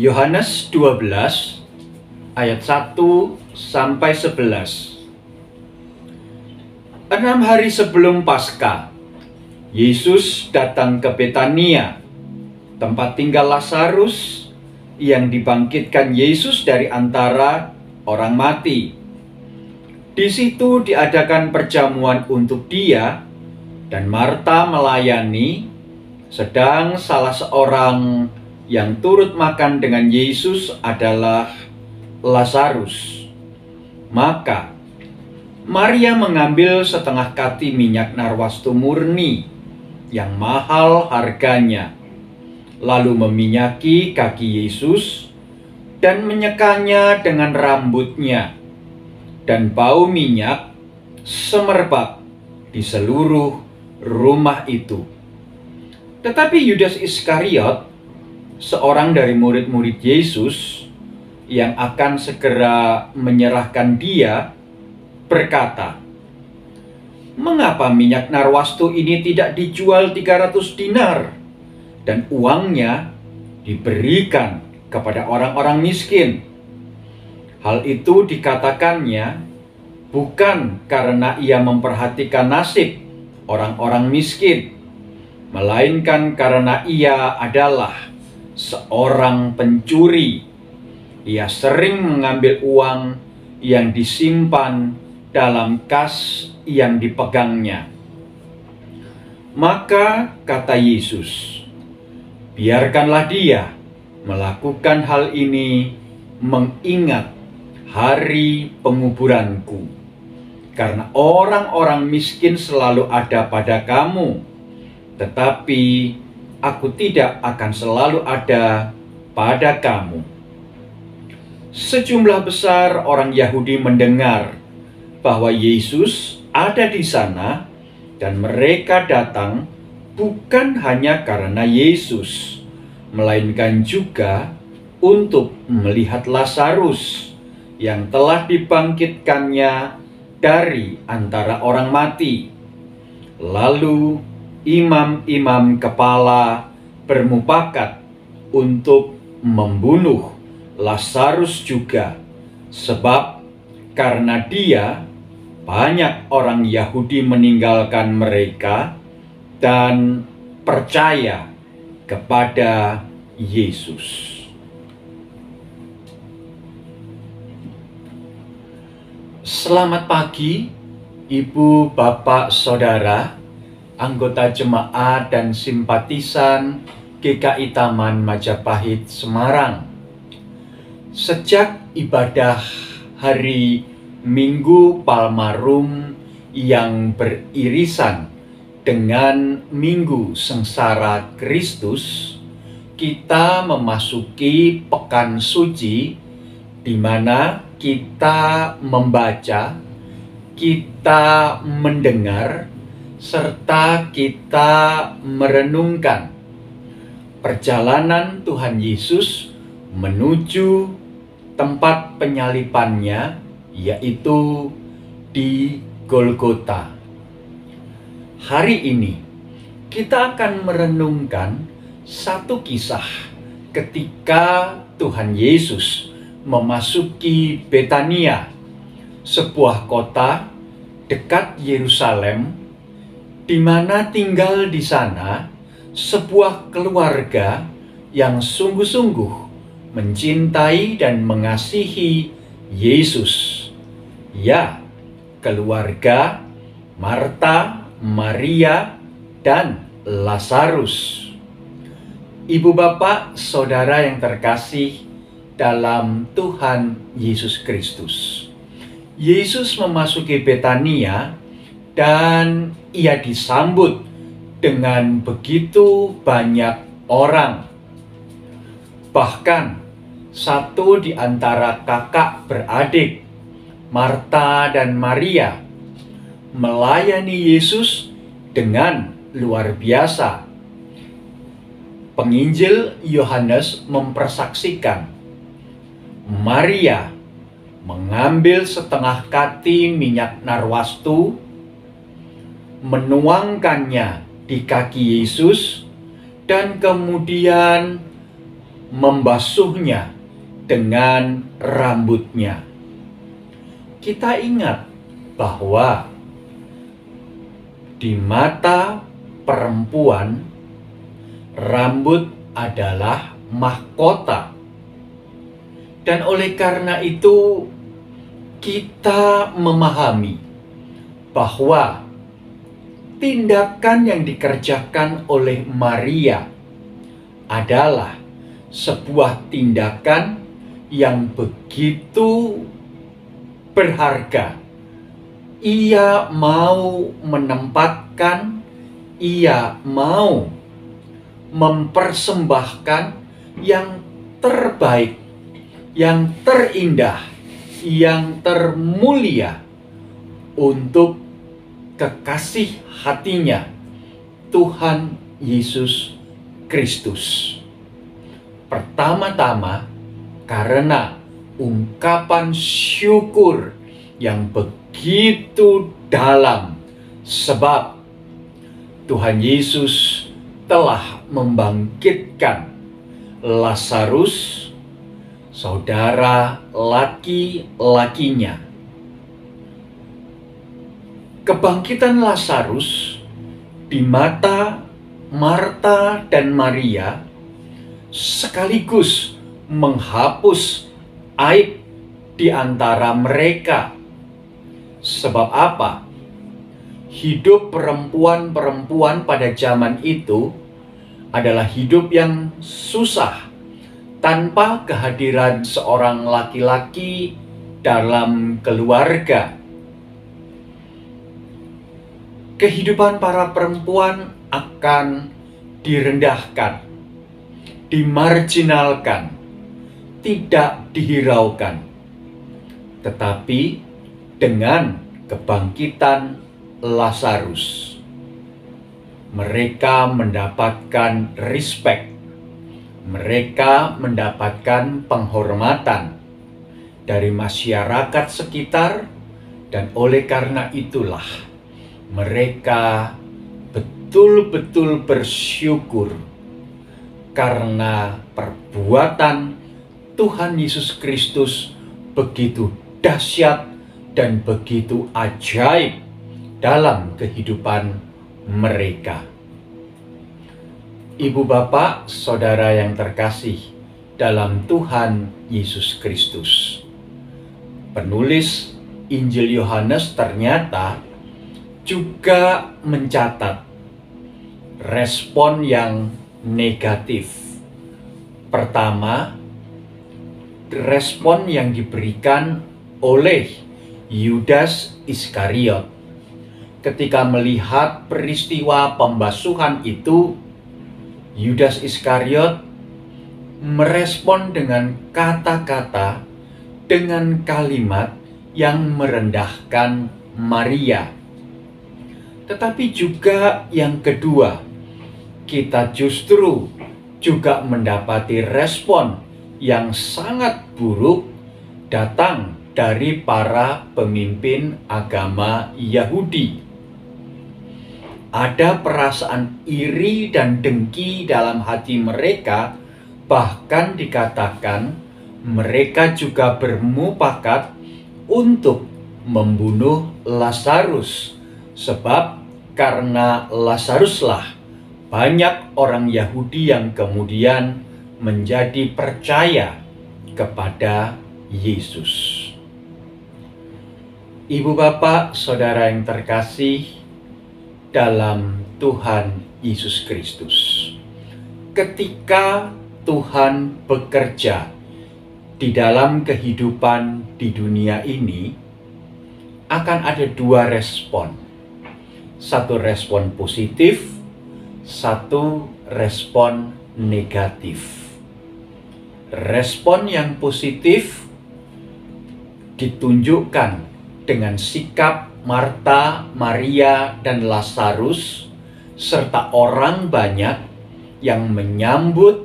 Yohanes 12 ayat 1 sampai 11. 6 hari sebelum Paskah, Yesus datang ke Betania, tempat tinggal Lazarus yang dibangkitkan Yesus dari antara orang mati. Di situ diadakan perjamuan untuk dia, dan Marta melayani, sedang salah seorang yang turut makan dengan Yesus adalah Lazarus. Maka Maria mengambil setengah kati minyak narwastu murni yang mahal harganya, lalu meminyaki kaki Yesus dan menyekanya dengan rambutnya, dan bau minyak semerbak di seluruh rumah itu. Tetapi Yudas Iskariot, seorang dari murid-murid Yesus yang akan segera menyerahkan dia, berkata, "Mengapa minyak narwastu ini tidak dijual 300 dinar dan uangnya diberikan kepada orang-orang miskin?" Hal itu dikatakannya bukan karena ia memperhatikan nasib orang-orang miskin, melainkan karena ia adalah seorang pencuri. Ia sering mengambil uang yang disimpan dalam kas yang dipegangnya. Maka kata Yesus, "Biarkanlah dia melakukan hal ini mengingat hari penguburanku. Karena orang-orang miskin selalu ada pada kamu, tetapi aku tidak akan selalu ada pada kamu." Sejumlah besar orang Yahudi mendengar bahwa Yesus ada di sana, dan mereka datang bukan hanya karena Yesus, melainkan juga untuk melihat Lazarus yang telah dibangkitkannya dari antara orang mati. Lalu imam-imam kepala bermufakat untuk membunuh Lazarus juga, sebab karena dia banyak orang Yahudi meninggalkan mereka dan percaya kepada Yesus. Selamat pagi, Ibu, Bapak, Saudara, anggota jemaat dan simpatisan GKI Taman Majapahit Semarang. Sejak ibadah hari Minggu Palmarum yang beririsan dengan Minggu Sengsara Kristus, kita memasuki Pekan Suci, di mana kita membaca, kita mendengar, serta kita merenungkan perjalanan Tuhan Yesus menuju tempat penyalipannya, yaitu di Golgota. Hari ini kita akan merenungkan satu kisah ketika Tuhan Yesus memasuki Betania, sebuah kota dekat Yerusalem, di mana tinggal di sana sebuah keluarga yang sungguh-sungguh mencintai dan mengasihi Yesus. Ya, keluarga Marta, Maria, dan Lazarus. Ibu, bapak, saudara yang terkasih dalam Tuhan Yesus Kristus, Yesus memasuki Betania dan ia disambut dengan begitu banyak orang. Bahkan satu di antara kakak beradik, Marta dan Maria, melayani Yesus dengan luar biasa. Penginjil Yohanes mempersaksikan Maria mengambil setengah kati minyak narwastu, menuangkannya di kaki Yesus, dan kemudian membasuhnya dengan rambutnya. Kita ingat bahwa di mata perempuan, rambut adalah mahkota. Dan oleh karena itu, kita memahami bahwa tindakan yang dikerjakan oleh Maria adalah sebuah tindakan yang begitu berharga. Ia mau menempatkan, ia mau mempersembahkan yang terbaik, yang terindah, yang termulia untuk kekasih hatinya, Tuhan Yesus Kristus. Pertama-tama, karena ungkapan syukur yang begitu dalam, sebab Tuhan Yesus telah membangkitkan Lazarus, saudara laki-lakinya. Kebangkitan Lazarus di mata Marta dan Maria sekaligus menghapus aib di antara mereka. Sebab apa? Hidup perempuan-perempuan pada zaman itu adalah hidup yang susah tanpa kehadiran seorang laki-laki dalam keluarga. Kehidupan para perempuan akan direndahkan, dimarginalkan, tidak dihiraukan. Tetapi dengan kebangkitan Lazarus, mereka mendapatkan respect, mereka mendapatkan penghormatan dari masyarakat sekitar, dan oleh karena itulah mereka betul-betul bersyukur karena perbuatan Tuhan Yesus Kristus begitu dahsyat dan begitu ajaib dalam kehidupan mereka. Ibu bapak, saudara yang terkasih dalam Tuhan Yesus Kristus, penulis Injil Yohanes ternyata juga mencatat respon yang negatif. Pertama, respon yang diberikan oleh Yudas Iskariot. Ketika melihat peristiwa pembasuhan itu, Yudas Iskariot merespon dengan kata-kata, dengan kalimat yang merendahkan Maria. Tetapi juga yang kedua, kita justru juga mendapati respon yang sangat buruk datang dari para pemimpin agama Yahudi. Ada perasaan iri dan dengki dalam hati mereka, bahkan dikatakan mereka juga bermufakat untuk membunuh Lazarus. Sebab karena Lazaruslah banyak orang Yahudi yang kemudian menjadi percaya kepada Yesus. Ibu bapak, saudara yang terkasih dalam Tuhan Yesus Kristus, ketika Tuhan bekerja di dalam kehidupan di dunia ini, akan ada dua respon. Satu respon positif, satu respon negatif. Respon yang positif ditunjukkan dengan sikap Marta, Maria, dan Lazarus, serta orang banyak yang menyambut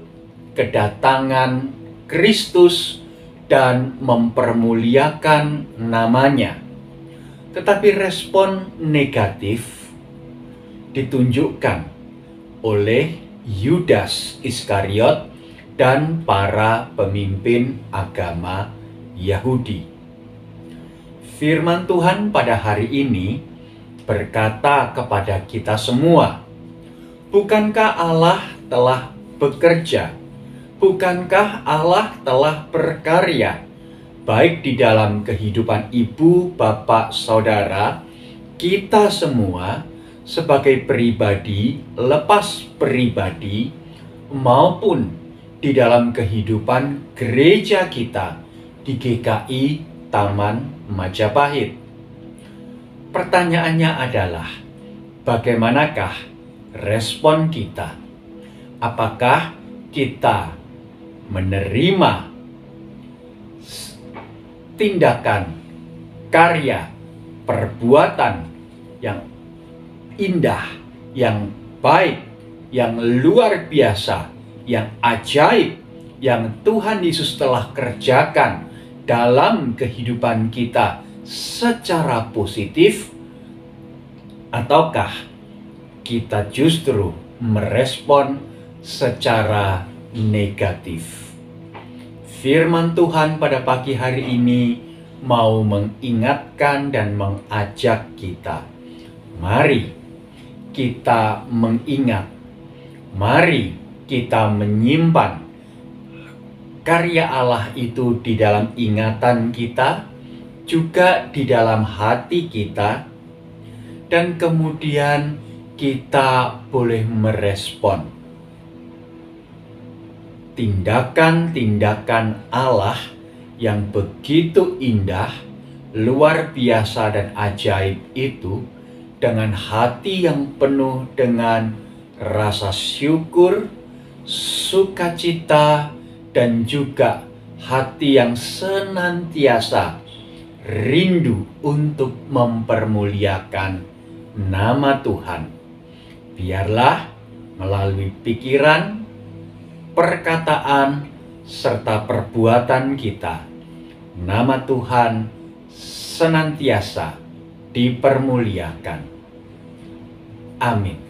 kedatangan Kristus dan mempermuliakan namanya. Tetapi respon negatif ditunjukkan oleh Yudas Iskariot dan para pemimpin agama Yahudi. Firman Tuhan pada hari ini berkata kepada kita semua, bukankah Allah telah bekerja? Bukankah Allah telah berkarya? Baik di dalam kehidupan ibu, bapak, saudara, kita semua sebagai pribadi, lepas pribadi, maupun di dalam kehidupan gereja kita di GKI Taman Majapahit. Pertanyaannya adalah, bagaimanakah respon kita? Apakah kita menerima tindakan, karya, perbuatan yang indah, yang baik, yang luar biasa, yang ajaib, yang Tuhan Yesus telah kerjakan dalam kehidupan kita secara positif, ataukah kita justru merespon secara negatif? Firman Tuhan pada pagi hari ini mau mengingatkan dan mengajak kita. Mari kita mengingat, mari kita menyimpan karya Allah itu di dalam ingatan kita, juga di dalam hati kita, dan kemudian kita boleh merespon tindakan-tindakan Allah yang begitu indah, luar biasa dan ajaib itu dengan hati yang penuh dengan rasa syukur, sukacita, dan juga hati yang senantiasa rindu untuk mempermuliakan nama Tuhan. Biarlah melalui pikiran, perkataan, serta perbuatan kita, nama Tuhan senantiasa dipermuliakan. Amin.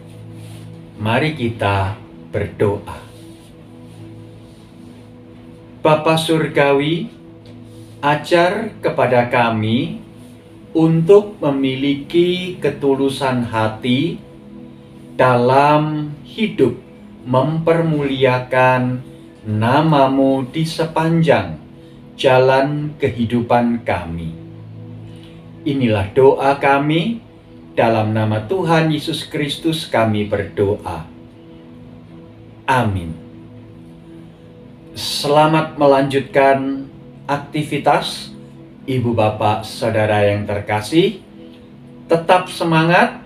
Mari kita berdoa. Bapa Surgawi, ajar kepada kami untuk memiliki ketulusan hati dalam hidup mempermuliakan nama-Mu di sepanjang jalan kehidupan kami. Inilah doa kami, dalam nama Tuhan Yesus Kristus kami berdoa. Amin. Selamat melanjutkan aktivitas ibu bapak saudara yang terkasih. Tetap semangat.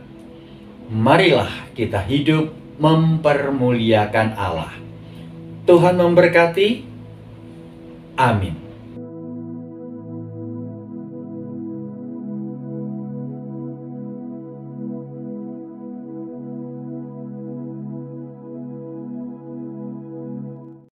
Marilah kita hidup mempermuliakan Allah. Tuhan memberkati. Amin.